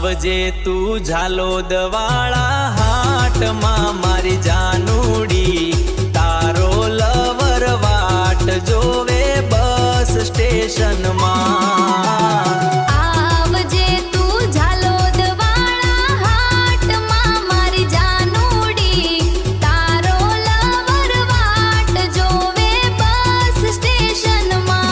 આવજે તું ઝાલોદ વાળા હાટમાં મારી જાનુડી, તારો લવર વાટ જોવે બસ સ્ટેશનમાં। આવજે તું ઝાલોદ વાળા હાટમાં મારી જાનુડી, તારો લવર વાટ જોવે બસ સ્ટેશનમાં।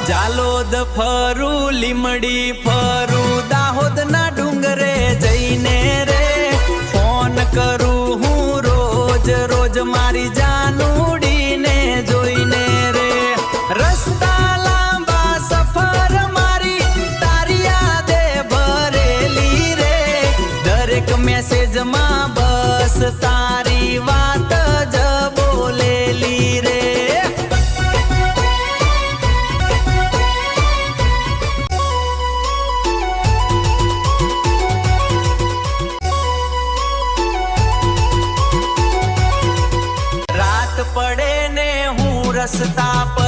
ઝાલોદ ફરું, લીમડી ફરું, દાહોદના ડુંગરે જઈને રે ફોન કરું હું રોજ રોજ મારી જાનુડીને જોઈને રે। રસ્તા લાંબા સફર મારી તારી યાદે ભરેલી રે, દરેક મેસેજમાં બસ તારી વાત જ બોલેલી રે। પડે ને હું રસ્તા પર